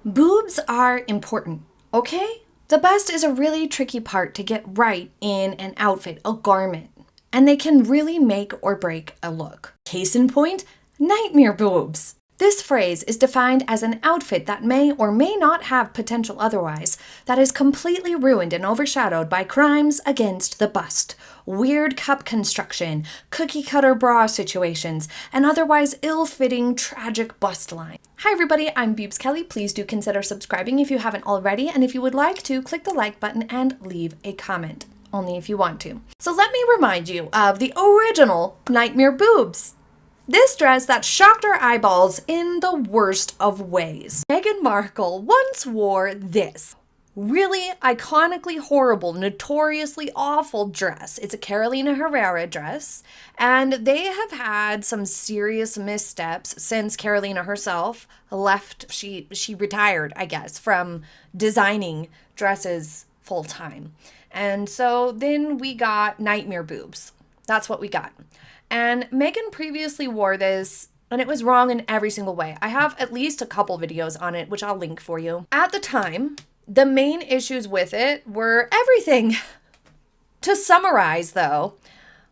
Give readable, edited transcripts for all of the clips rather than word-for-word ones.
Boobs are important, okay? The bust is a really tricky part to get right in an outfit, a garment, and they can really make or break a look. Case in point, nightmare boobs. This phrase is defined as an outfit that may or may not have potential otherwise, that is completely ruined and overshadowed by crimes against the bust, weird cup construction, cookie-cutter bra situations, and otherwise ill-fitting tragic bust lines. Hi everybody, I'm Beebs Kelley. Please do consider subscribing if you haven't already, and if you would like to, click the like button and leave a comment, only if you want to. So let me remind you of the original nightmare boobs. This dress that shocked our eyeballs in the worst of ways. Meghan Markle once wore this really iconically horrible, notoriously awful dress. It's a Carolina Herrera dress, and they have had some serious missteps since Carolina herself left. She retired, I guess, from designing dresses full time. And so then we got nightmare boobs. That's what we got. And Meghan previously wore this, and it was wrong in every single way. I have at least a couple videos on it, which I'll link for you. At the time, the main issues with it were everything. To summarize, though,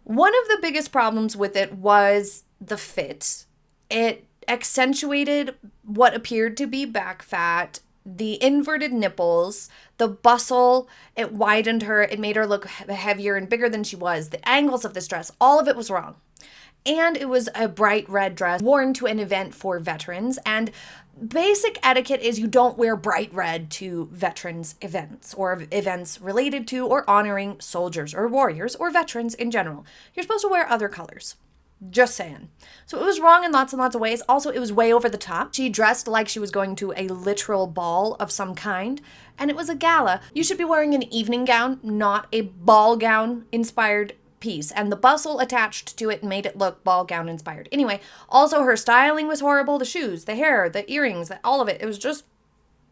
one of the biggest problems with it was the fit. It accentuated what appeared to be back fat, the inverted nipples, the bustle, it widened her, it made her look heavier and bigger than she was. The angles of this dress, all of it was wrong. And it was a bright red dress worn to an event for veterans. And basic etiquette is you don't wear bright red to veterans events or events related to or honoring soldiers or warriors or veterans in general. You're supposed to wear other colors. Just saying. So it was wrong in lots and lots of ways. Also, it was way over the top. She dressed like she was going to a literal ball of some kind, and it was a gala. You should be wearing an evening gown, not a ball gown inspired piece. And the bustle attached to it made it look ball gown inspired. Anyway, also her styling was horrible. The shoes, the hair, the earrings, all of it. It was just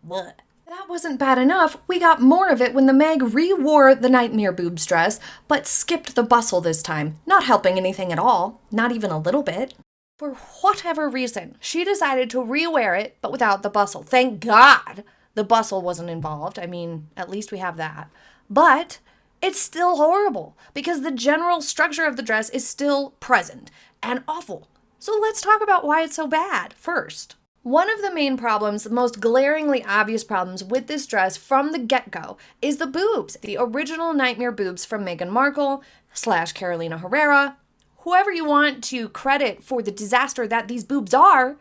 bleh. That wasn't bad enough. We got more of it when the Meg re-wore the nightmare boobs dress, but skipped the bustle this time, not helping anything at all, not even a little bit. For whatever reason, she decided to re-wear it, but without the bustle. Thank God the bustle wasn't involved. I mean, at least we have that. But it's still horrible, because the general structure of the dress is still present and awful. So let's talk about why it's so bad first. One of the main problems, the most glaringly obvious problems with this dress from the get-go is the boobs. The original nightmare boobs from Meghan Markle / Carolina Herrera, whoever you want to credit for the disaster that these boobs are,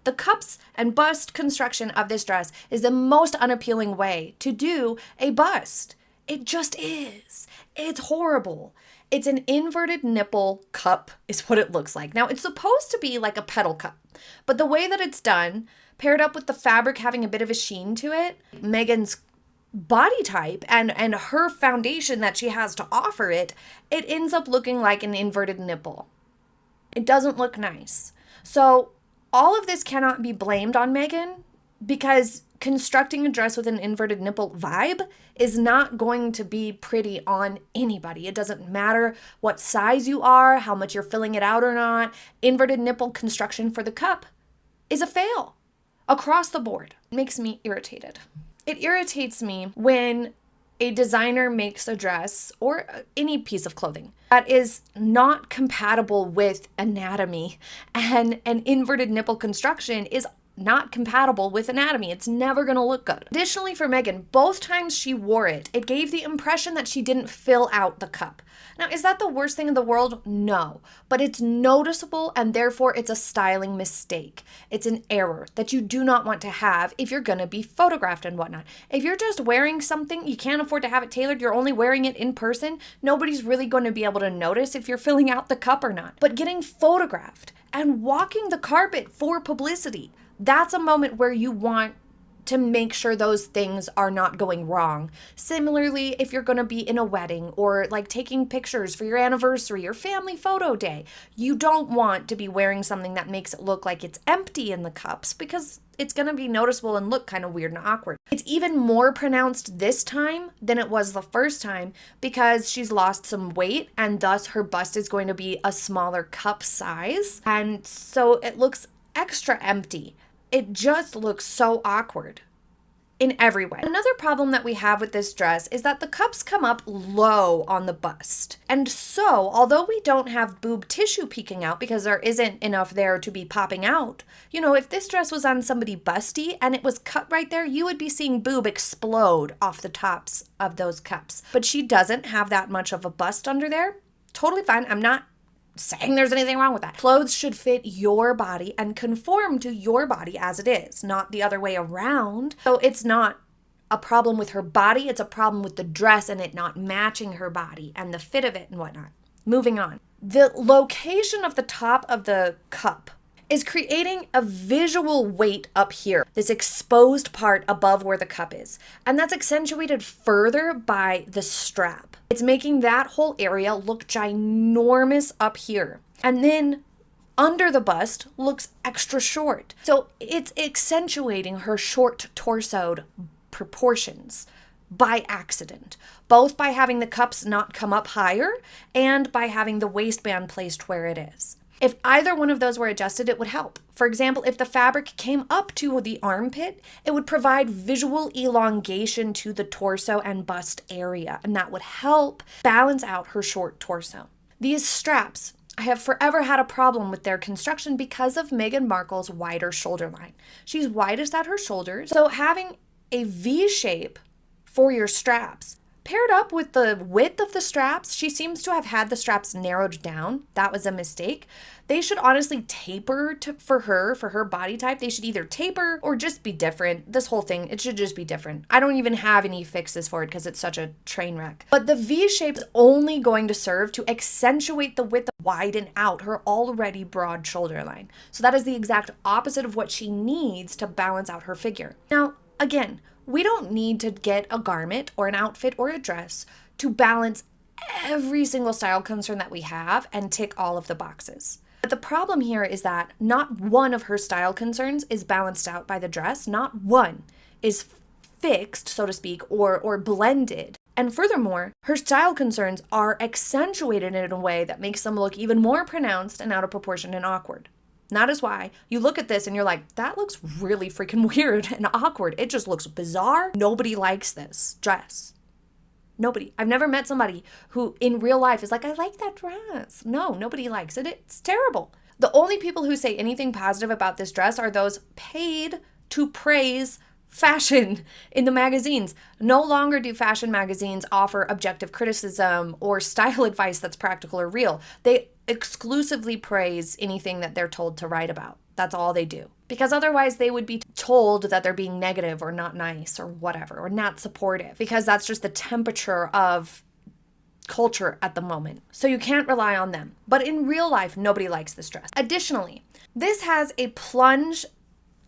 the cups and bust construction of this dress is the most unappealing way to do a bust. It just is. It's horrible. It's an inverted nipple cup is what it looks like. Now, it's supposed to be like a petal cup, but the way that it's done, paired up with the fabric having a bit of a sheen to it, Meghan's body type and her foundation that she has to offer it ends up looking like an inverted nipple. It doesn't look nice. So all of this cannot be blamed on Meghan, because constructing a dress with an inverted nipple vibe is not going to be pretty on anybody. It doesn't matter what size you are, how much you're filling it out or not. Inverted nipple construction for the cup is a fail across the board. It makes me irritated. It irritates me when a designer makes a dress or any piece of clothing that is not compatible with anatomy, and an inverted nipple construction is not compatible with anatomy. It's never going to look good. Additionally, for Meghan, both times she wore it, it gave the impression that she didn't fill out the cup. Now, is that the worst thing in the world? No, but it's noticeable, and therefore it's a styling mistake. It's an error that you do not want to have if you're going to be photographed and whatnot. If you're just wearing something, you can't afford to have it tailored, you're only wearing it in person, nobody's really going to be able to notice if you're filling out the cup or not. But getting photographed and walking the carpet for publicity, that's a moment where you want to make sure those things are not going wrong. Similarly, if you're going to be in a wedding or like taking pictures for your anniversary or family photo day, you don't want to be wearing something that makes it look like it's empty in the cups, because it's going to be noticeable and look kind of weird and awkward. It's even more pronounced this time than it was the first time, because she's lost some weight and thus her bust is going to be a smaller cup size. And so it looks extra empty. It just looks so awkward. in every way. Another problem that we have with this dress is that the cups come up low on the bust. And so, although we don't have boob tissue peeking out because there isn't enough there to be popping out, you know, if this dress was on somebody busty and it was cut right there, you would be seeing boob explode off the tops of those cups. But she doesn't have that much of a bust under there. Totally fine. I'm not saying there's anything wrong with that. Clothes should fit your body and conform to your body as it is, not the other way around. So it's not a problem with her body, it's a problem with the dress and it not matching her body and the fit of it and whatnot. Moving on. The location of the top of the cup is creating a visual weight up here, this exposed part above where the cup is. And that's accentuated further by the strap. It's making that whole area look ginormous up here. And then under the bust looks extra short. So it's accentuating her short torsoed proportions by accident, both by having the cups not come up higher and by having the waistband placed where it is. If either one of those were adjusted, it would help. For example, if the fabric came up to the armpit, it would provide visual elongation to the torso and bust area, and that would help balance out her short torso. These straps, I have forever had a problem with their construction because of Meghan Markle's wider shoulder line. She's widest at her shoulders, so having a V shape for your straps paired up with the width of the straps, she seems to have had the straps narrowed down. That was a mistake. They should honestly taper for her body type. They should either taper or just be different. This whole thing, it should just be different. I don't even have any fixes for it because it's such a train wreck. But the V shape is only going to serve to accentuate the width, widen out her already broad shoulder line. So that is the exact opposite of what she needs to balance out her figure. Now, again, we don't need to get a garment or an outfit or a dress to balance every single style concern that we have and tick all of the boxes. But the problem here is that not one of her style concerns is balanced out by the dress. Not one is fixed, so to speak, or blended. And furthermore, her style concerns are accentuated in a way that makes them look even more pronounced and out of proportion and awkward. And that is why you look at this and you're like, that looks really freaking weird and awkward. It just looks bizarre. Nobody likes this dress. Nobody. I've never met somebody who in real life is like, I like that dress. No, nobody likes it. It's terrible. The only people who say anything positive about this dress are those paid to praise fashion in the magazines. No longer do fashion magazines offer objective criticism or style advice that's practical or real. They exclusively praise anything that they're told to write about. That's all they do. Because otherwise they would be told that they're being negative or not nice or whatever, or not supportive, because that's just the temperature of culture at the moment. So you can't rely on them. But in real life, nobody likes this dress. Additionally, this has a plunge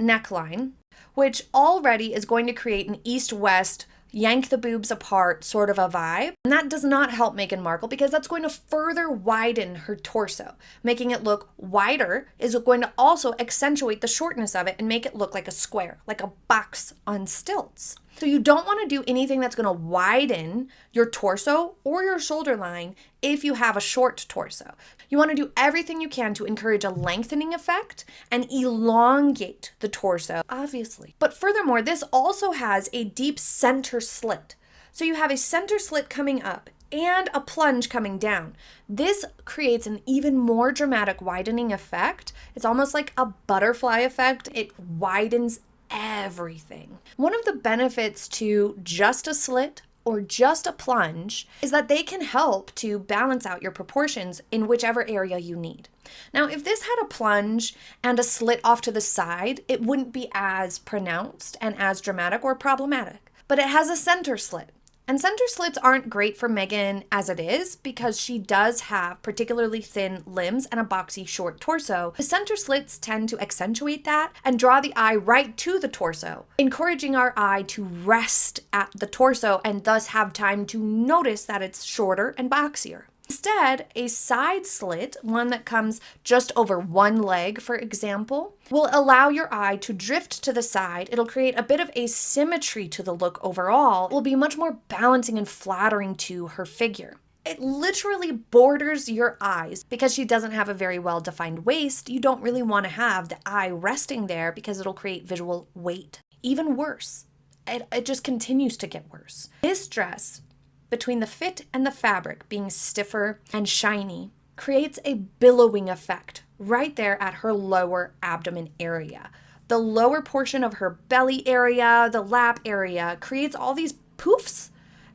neckline, which already is going to create an east-west, yank the boobs apart sort of a vibe. And that does not help Meghan Markle because that's going to further widen her torso. Making it look wider is going to also accentuate the shortness of it and make it look like a square, like a box on stilts. So you don't want to do anything that's going to widen your torso or your shoulder line if you have a short torso. You want to do everything you can to encourage a lengthening effect and elongate the torso, obviously. But furthermore, this also has a deep center slit. So you have a center slit coming up and a plunge coming down. This creates an even more dramatic widening effect. It's almost like a butterfly effect. It widens everything. One of the benefits to just a slit or just a plunge is that they can help to balance out your proportions in whichever area you need. Now, if this had a plunge and a slit off to the side, it wouldn't be as pronounced and as dramatic or problematic. But it has a center slit. And center slits aren't great for Meghan as it is because she does have particularly thin limbs and a boxy short torso. The center slits tend to accentuate that and draw the eye right to the torso, encouraging our eye to rest at the torso and thus have time to notice that it's shorter and boxier. Instead, a side slit, one that comes just over one leg, for example, will allow your eye to drift to the side. It'll create a bit of asymmetry to the look overall. It will be much more balancing and flattering to her figure. It literally borders your eyes because she doesn't have a very well-defined waist. You don't really want to have the eye resting there because it'll create visual weight. Even worse, it just continues to get worse. This dress, between the fit and the fabric being stiffer and shiny, creates a billowing effect right there at her lower abdomen area. The lower portion of her belly area, the lap area, creates all these poofs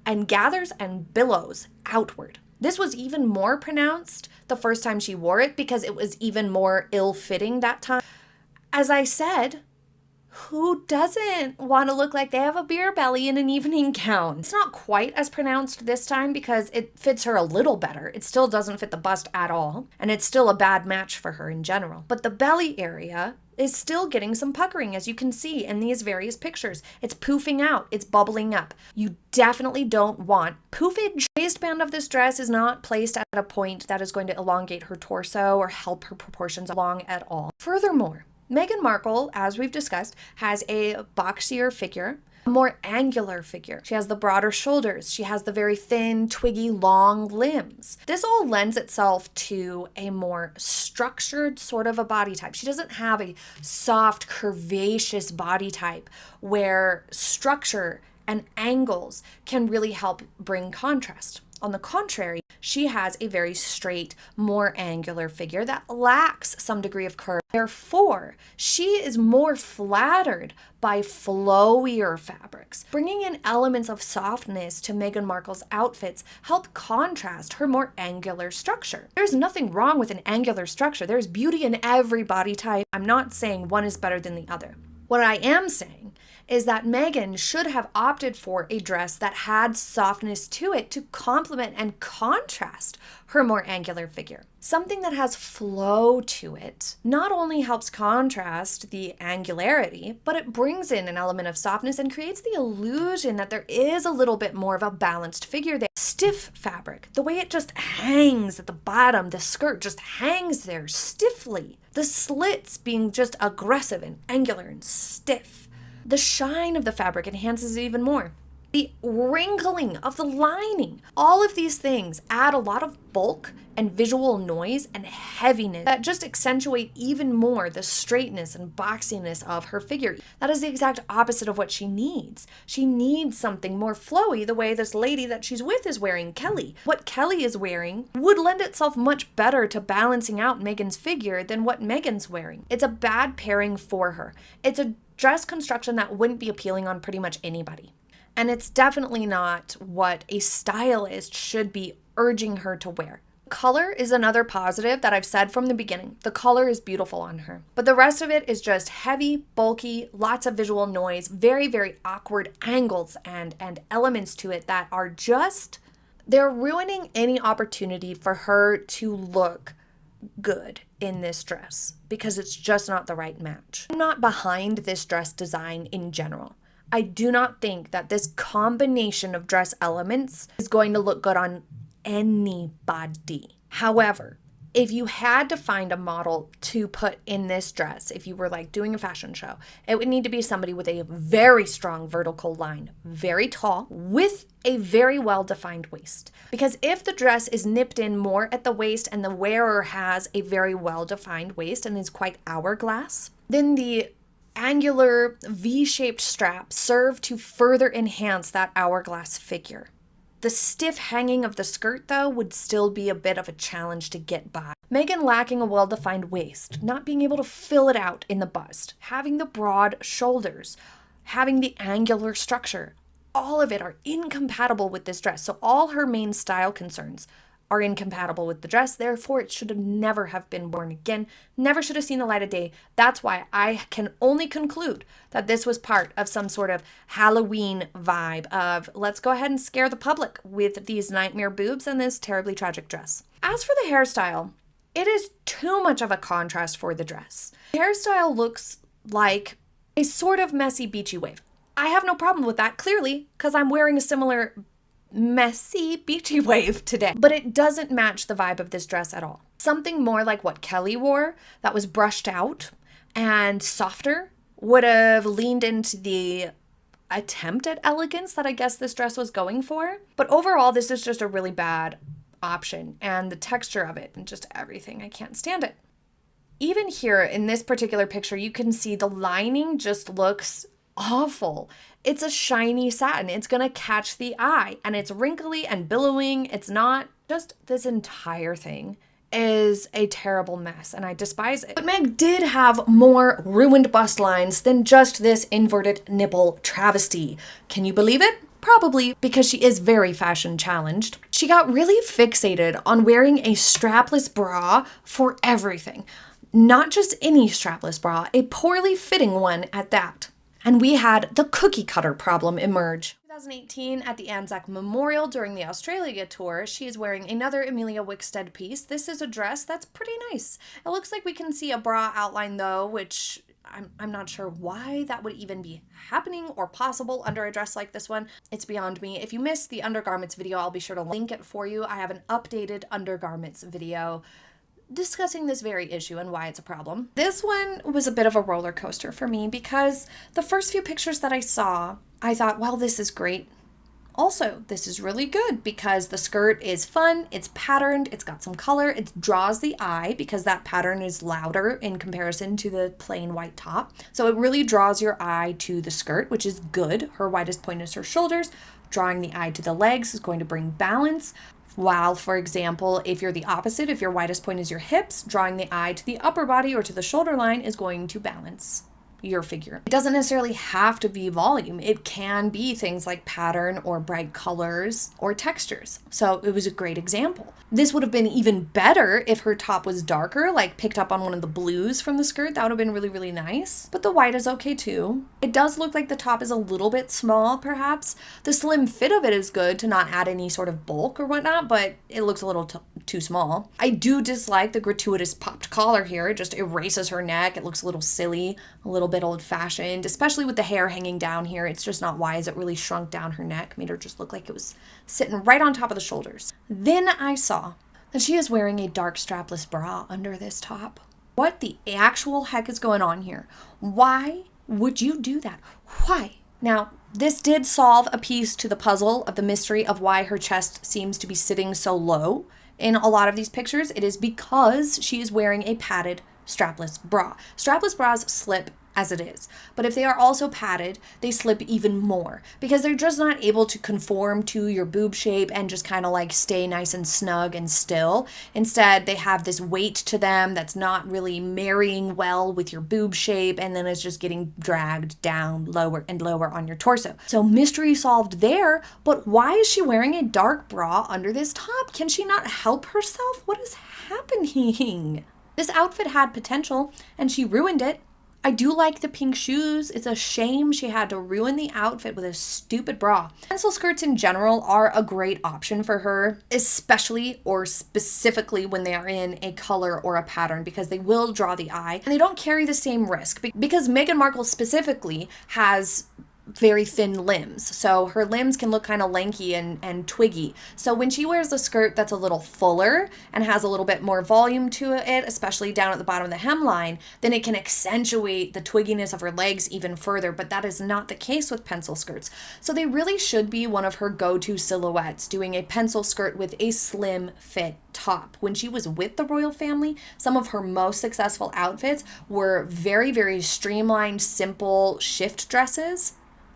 and gathers and billows outward. This was even more pronounced the first time she wore it because it was even more ill-fitting that time. As I said, who doesn't want to look like they have a beer belly in an evening gown? It's not quite as pronounced this time because it fits her a little better. It still doesn't fit the bust at all, and it's still a bad match for her in general. But the belly area is still getting some puckering, as you can see in these various pictures. It's poofing out, it's bubbling up. You definitely don't want poofage. The waistband of this dress is not placed at a point that is going to elongate her torso or help her proportions along at all. Furthermore, Meghan Markle, as we've discussed, has a boxier figure, a more angular figure. She has the broader shoulders. She has the very thin, twiggy, long limbs. This all lends itself to a more structured sort of a body type. She doesn't have a soft, curvaceous body type where structure and angles can really help bring contrast. On the contrary, she has a very straight, more angular figure that lacks some degree of curve. Therefore, she is more flattered by flowier fabrics. Bringing in elements of softness to Meghan Markle's outfits help contrast her more angular structure. There's nothing wrong with an angular structure. There's beauty in every body type. I'm not saying one is better than the other. What I am saying is that Meghan should have opted for a dress that had softness to it to complement and contrast her more angular figure. Something that has flow to it not only helps contrast the angularity, but it brings in an element of softness and creates the illusion that there is a little bit more of a balanced figure there. Stiff fabric, the way it just hangs at the bottom, the skirt just hangs there stiffly. The slits being just aggressive and angular and stiff. The shine of the fabric enhances it even more. The wrinkling of the lining. All of these things add a lot of bulk and visual noise and heaviness that just accentuate even more the straightness and boxiness of her figure. That is the exact opposite of what she needs. She needs something more flowy, the way this lady that she's with is wearing, Kelley. What Kelley is wearing would lend itself much better to balancing out Meghan's figure than what Meghan's wearing. It's a bad pairing for her. It's a dress construction that wouldn't be appealing on pretty much anybody. And it's definitely not what a stylist should be urging her to wear. Color is another positive that I've said from the beginning. The color is beautiful on her. But the rest of it is just heavy, bulky, lots of visual noise, very, very awkward angles and elements to it that are just, they're ruining any opportunity for her to look good in this dress because it's just not the right match. I'm not behind this dress design in general. I do not think that this combination of dress elements is going to look good on anybody. However, if you had to find a model to put in this dress, if you were like doing a fashion show, it would need to be somebody with a very strong vertical line, very tall, with a very well-defined waist. Because if the dress is nipped in more at the waist and the wearer has a very well-defined waist and is quite hourglass, then the angular V-shaped straps serve to further enhance that hourglass figure. The stiff hanging of the skirt, though, would still be a bit of a challenge to get by. Meghan lacking a well-defined waist, not being able to fill it out in the bust, having the broad shoulders, having the angular structure, all of it are incompatible with this dress. So all her main style concerns are incompatible with the dress. Therefore, it should have never have been worn again, never should have seen the light of day. That's why I can only conclude that this was part of some sort of Halloween vibe of let's go ahead and scare the public with these nightmare boobs and this terribly tragic dress. As for the hairstyle, it is too much of a contrast for the dress. The hairstyle looks like a sort of messy beachy wave. I have no problem with that, clearly, because I'm wearing a similar messy beachy wave today. But it doesn't match the vibe of this dress at all. Something more like what Kelley wore that was brushed out and softer would have leaned into the attempt at elegance that I guess this dress was going for. But overall, this is just a really bad option, and the texture of it and just everything, I can't stand it. Even here in this particular picture, you can see the lining just looks awful. It's a shiny satin. It's gonna catch the eye, and it's wrinkly and billowing. It's not. Just this entire thing is a terrible mess, and I despise it. But Meg did have more ruined bust lines than just this inverted nipple travesty. Can you believe it? Probably, because she is very fashion challenged. She got really fixated on wearing a strapless bra for everything. Not just any strapless bra, a poorly fitting one at that. And we had the cookie cutter problem emerge. 2018, at the Anzac Memorial during the Australia tour, she is wearing another Emilia Wickstead piece. This is a dress that's pretty nice. It looks like we can see a bra outline though, which I'm not sure why that would even be happening or possible under a dress like this one. It's beyond me. If you missed the undergarments video, I'll be sure to link it for you. I have an updated undergarments video discussing this very issue and why it's a problem. This one was a bit of a roller coaster for me because the first few pictures that I saw, I thought, well, this is great. Also, this is really good because the skirt is fun, it's patterned, it's got some color, it draws the eye because that pattern is louder in comparison to the plain white top. So it really draws your eye to the skirt, which is good. Her widest point is her shoulders. Drawing the eye to the legs is going to bring balance. While, for example, if you're the opposite, if your widest point is your hips, drawing the eye to the upper body or to the shoulder line is going to balance your figure. It doesn't necessarily have to be volume. It can be things like pattern or bright colors or textures. So it was a great example. This would have been even better if her top was darker, like picked up on one of the blues from the skirt. That would have been really, really nice. But the white is okay too. It does look like the top is a little bit small, perhaps. The slim fit of it is good to not add any sort of bulk or whatnot, but it looks a little too small. I do dislike the gratuitous popped collar here. It just erases her neck. It looks a little silly, a little bit old-fashioned, especially with the hair hanging down here. It's just not wise. It really shrunk down her neck, made her just look like it was sitting right on top of the shoulders. Then I saw that she is wearing a dark strapless bra under this top. What the actual heck is going on here? Why would you do that? Why? Now, this did solve a piece to the puzzle of the mystery of why her chest seems to be sitting so low in a lot of these pictures. It is because she is wearing a padded strapless bra. Strapless bras slip as it is, but if they are also padded, they slip even more because they're just not able to conform to your boob shape and just kind of like stay nice and snug and still. Instead, they have this weight to them that's not really marrying well with your boob shape, and then it's just getting dragged down lower and lower on your torso. So mystery solved there, but why is she wearing a dark bra under this top? Can she not help herself? What is happening? This outfit had potential and she ruined it. I do like the pink shoes. It's a shame she had to ruin the outfit with a stupid bra. Pencil skirts in general are a great option for her, especially or specifically when they are in a color or a pattern, because they will draw the eye and they don't carry the same risk because Meghan Markle specifically has very thin limbs. So her limbs can look kind of lanky and twiggy. So when she wears a skirt that's a little fuller and has a little bit more volume to it, especially down at the bottom of the hemline, then it can accentuate the twigginess of her legs even further. But that is not the case with pencil skirts. So they really should be one of her go-to silhouettes, doing a pencil skirt with a slim fit top. When she was with the royal family, some of her most successful outfits were very, very streamlined, simple shift dresses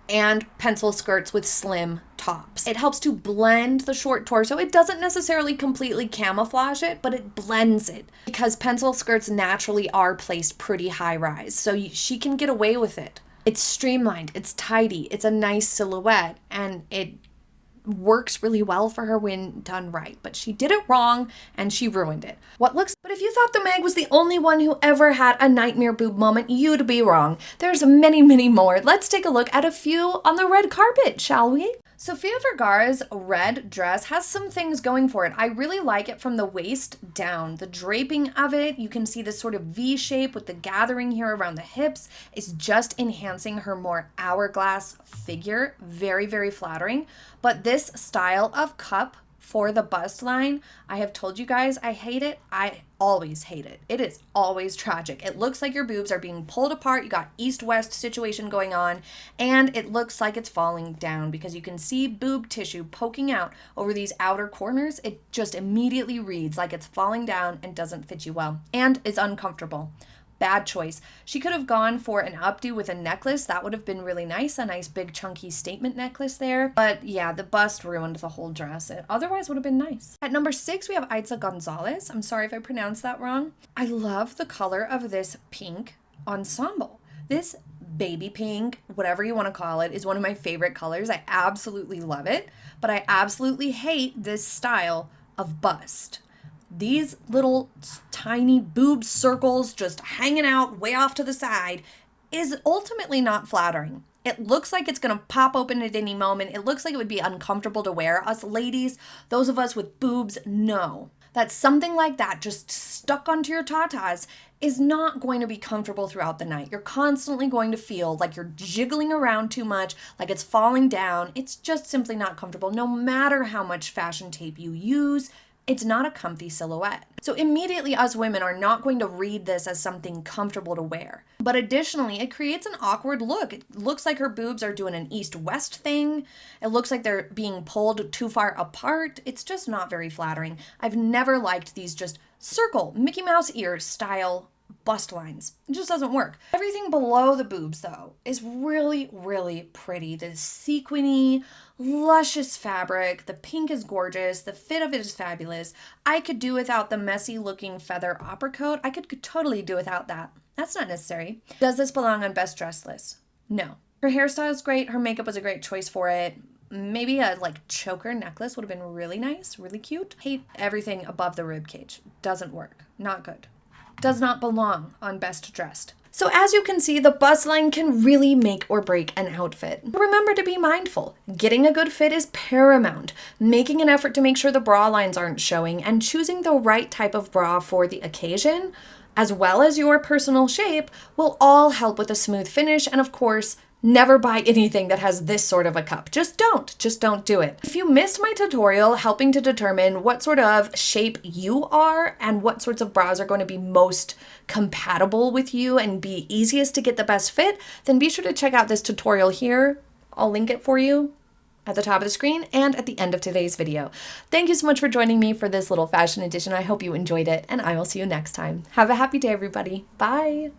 and pencil skirts with slim tops. It helps to blend the short torso. It doesn't necessarily completely camouflage it, but it blends it because pencil skirts naturally are placed pretty high rise. So she can get away with it. It's streamlined, it's tidy, it's a nice silhouette, and it works really well for her when done right, but she did it wrong and she ruined it. But if you thought the Meg was the only one who ever had a nightmare boob moment, you'd be wrong. There's many, many more. Let's take a look at a few on the red carpet, shall we? Sofia Vergara's red dress has some things going for it. I really like it from the waist down. The draping of it, you can see this sort of V shape with the gathering here around the hips is just enhancing her more hourglass figure. Very, very flattering. But this style of cup for the bust line, I have told you guys I hate it. I always hate it. It is always tragic. It looks like your boobs are being pulled apart. You got east-west situation going on, and it looks like it's falling down because you can see boob tissue poking out over these outer corners. It just immediately reads like it's falling down and doesn't fit you well and is uncomfortable. bad choice. She could have gone for an updo with a necklace. That would have been really nice. A nice big chunky statement necklace there. But yeah, the bust ruined the whole dress. It otherwise would have been nice. At number 6, we have Itza Gonzalez. I'm sorry if I pronounced that wrong. I love the color of this pink ensemble. This baby pink, whatever you want to call it, is one of my favorite colors. I absolutely love it, but I absolutely hate this style of bust. These little tiny boob circles just hanging out way off to the side is ultimately not flattering. It looks like it's going to pop open at any moment. It looks like it would be uncomfortable to wear. Us ladies, those of us with boobs, know that something like that just stuck onto your tatas is not going to be comfortable throughout the night. You're constantly going to feel like you're jiggling around too much, like it's falling down. It's just simply not comfortable. No matter how much fashion tape you use, it's not a comfy silhouette. So immediately us women are not going to read this as something comfortable to wear. But additionally, it creates an awkward look. It looks like her boobs are doing an east-west thing. It looks like they're being pulled too far apart. It's just not very flattering. I've never liked these just circle, Mickey Mouse ear style bust lines. It just doesn't work. Everything below the boobs, though, is really, really pretty. The sequiny, luscious fabric. The pink is gorgeous. The fit of it is fabulous. I could do without the messy looking feather opera coat. I could totally do without that. That's not necessary. Does this belong on best dress list? No. Her hairstyle is great. Her makeup was a great choice for it. Maybe a choker necklace would have been really nice, really cute. Hate everything above the ribcage. Doesn't work. Not good. Does not belong on best dressed. So as you can see, the bust line can really make or break an outfit. Remember to be mindful. Getting a good fit is paramount. Making an effort to make sure the bra lines aren't showing and choosing the right type of bra for the occasion, as well as your personal shape, will all help with a smooth finish. And of course, never buy anything that has this sort of a cup. Just don't do it. If you missed my tutorial helping to determine what sort of shape you are and what sorts of bras are going to be most compatible with you and be easiest to get the best fit, then be sure to check out this tutorial here. I'll link it for you at the top of the screen and at the end of today's video. Thank you so much for joining me for this little fashion edition. I hope you enjoyed it, and I will see you next time. Have a happy day, everybody. Bye.